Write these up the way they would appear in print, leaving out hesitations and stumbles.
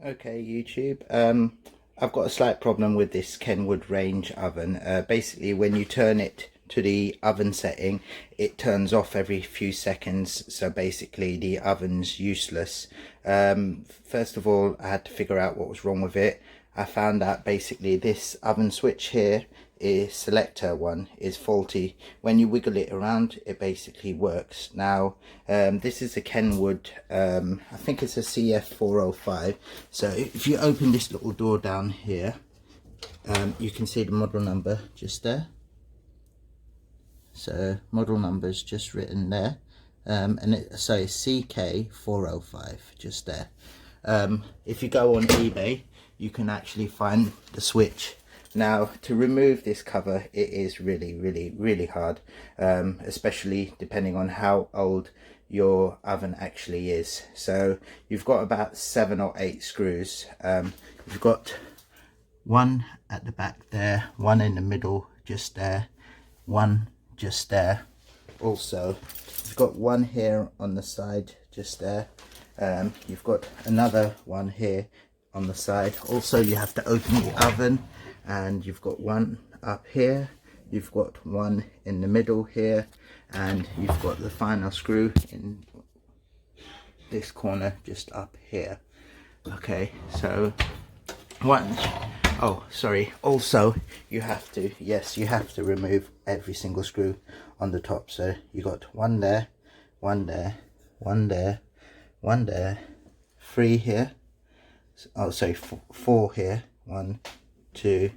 Okay, YouTube. I've got a slight problem with this Kenwood range oven. Basically, when you turn it to the oven setting, it turns off every few seconds. So basically, the oven's useless. First of all, I had to figure out what was wrong with it. I found out basically this oven switch here is selector one is faulty. When you wiggle it around, it basically works. Now this is a Kenwood, I think it's a ck405. So if you open this little door down here, you can see the model number just there. So model number is just written there, and it says ck405 just there. If you go on eBay, you can actually find the switch. Now, to remove this cover, it is really hard, especially depending on how old your oven actually is. So you've got about 7 or 8 screws. You've got one at the back there, one in the middle just there, one just there. Also, you've got one here on the side just there. You've got another one here on the side. Also, you have to open the oven, and you've got one up here, you've got one in the middle here, and you've got the final screw in this corner just up here. Okay, so also you have to remove every single screw on the top. So you got one there, one there, one there, one there, 3 here, oh sorry, 4 here, 1, 2,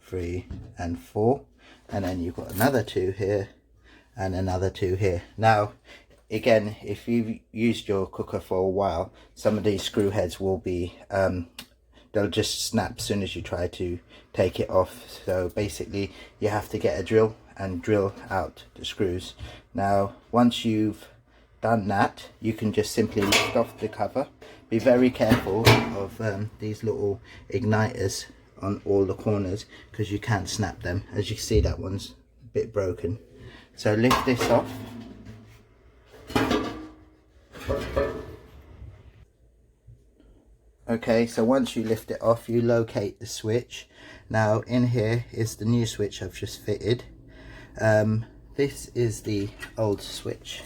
3 and 4, and then you've got another 2 here and another 2 here. Now again, if you've used your cooker for a while, some of these screw heads will be they'll just snap as soon as you try to take it off. So basically you have to get a drill and drill out the screws. Now once you've done that, you can just simply lift off the cover. Be very careful of these little igniters on all the corners, because you can't snap them. As you can see, that one's a bit broken. So lift this off. Okay, so once you lift it off, you locate the switch. Now in here is the new switch I've just fitted. This is the old switch.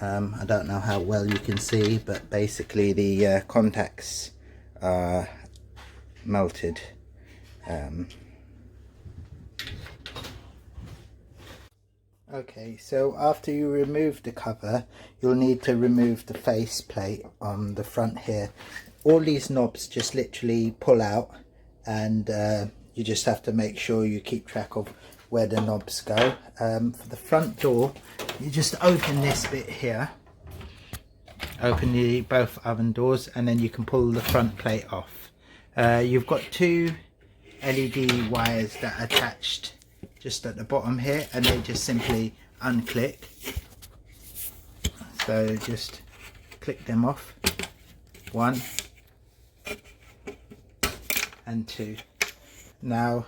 I don't know how well you can see, but basically the contacts are melted. Okay, so after you remove the cover, you'll need to remove the face plate on the front here. All these knobs just literally pull out, and you just have to make sure you keep track of where the knobs go. For the front door, you just open this bit here, open both oven doors, and then you can pull the front plate off. You've got 2 LED wires that are attached just at the bottom here, and they just simply unclick. So just click them off, 1 and 2. Now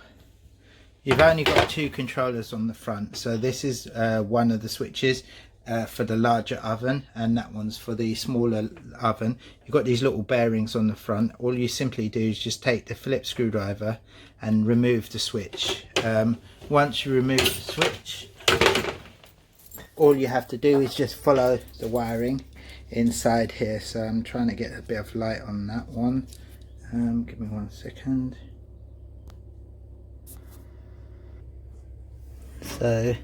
you've only got 2 controllers on the front, so this is one of the switches for the larger oven, and that one's for the smaller oven. You've got these little bearings on the front. All you simply do is just take the Phillips screwdriver and remove the switch. Once you remove the switch, all you have to do is just follow the wiring inside here. So I'm trying to get a bit of light on that one. Give me 1 second. So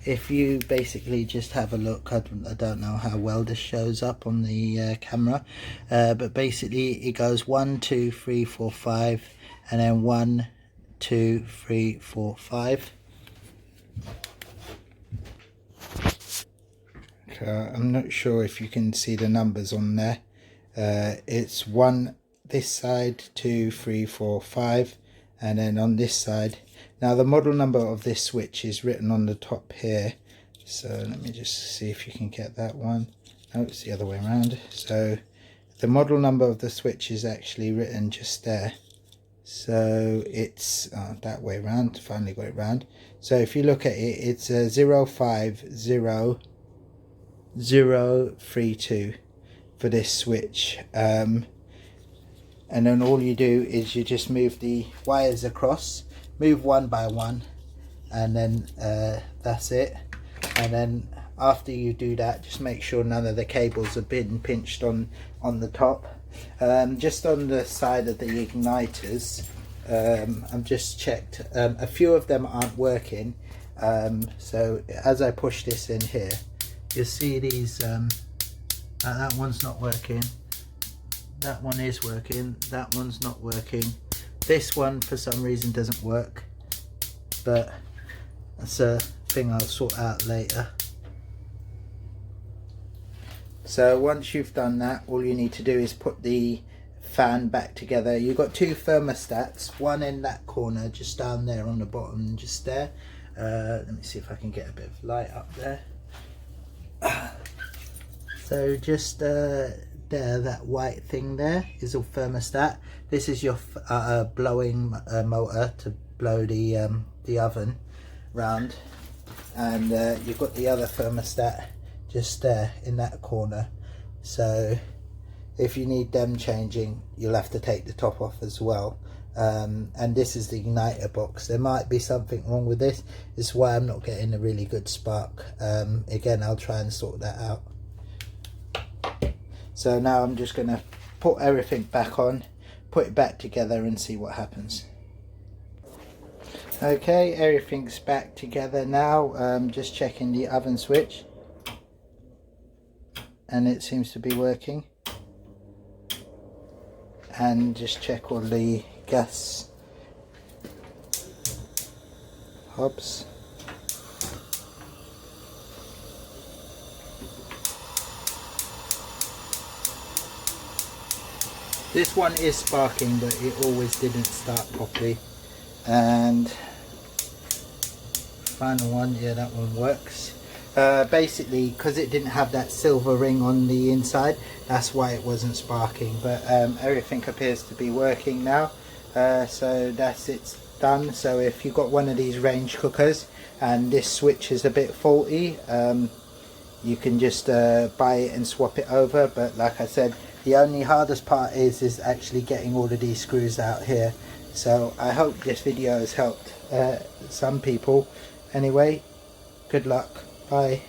if you basically just have a look, I don't know how well this shows up on the camera, but basically it goes 1, 2, 3, 4, 5, and then 1, 2, 3, 4, 5. I'm not sure if you can see the numbers on there. It's 1 this side, 2, 3, 4, 5, and then on this side. Now the model number of this switch is written on the top here, so let me just see if you can get that one. No, it's the other way around. So the model number of the switch is actually written just there, so it's that way around. Finally got it round. So if you look at it, it's 050032 for this switch. and then all you do is you just move the wires across, move one by one, and then that's it. And then after you do that, just make sure none of the cables have been pinched on the top. Just on the side of the igniters, I've just checked, a few of them aren't working. So as I push this in here, you'll see these, that one's not working, that one is working, that one's not working, this one for some reason doesn't work, but that's a thing I'll sort out later. So once you've done that, all you need to do is put the fan back together. You've got two thermostats, one in that corner just down there on the bottom, just there. Let me see if I can get a bit of light up there. So just there, that white thing there is a thermostat. This is your blowing motor to blow the oven round, and you've got the other thermostat just there in that corner. So if you need them changing, you'll have to take the top off as well. And this is the igniter box. There might be something wrong with this. This is why I'm not getting a really good spark. Again, I'll try and sort that out. So now I'm just going to put everything back on, put it back together and see what happens. Okay, everything's back together now. Just checking the oven switch, and it seems to be working. And just check all the gas hobs. This one is sparking, but it always didn't start properly. And final one, yeah, that one works. Basically, because it didn't have that silver ring on the inside, that's why it wasn't sparking. But everything appears to be working now. So that's it's done. So if you've got one of these range cookers and this switch is a bit faulty, you can just buy it and swap it over. But like I said, the only hardest part is actually getting all of these screws out here. So I hope this video has helped some people. Anyway, good luck. Bye.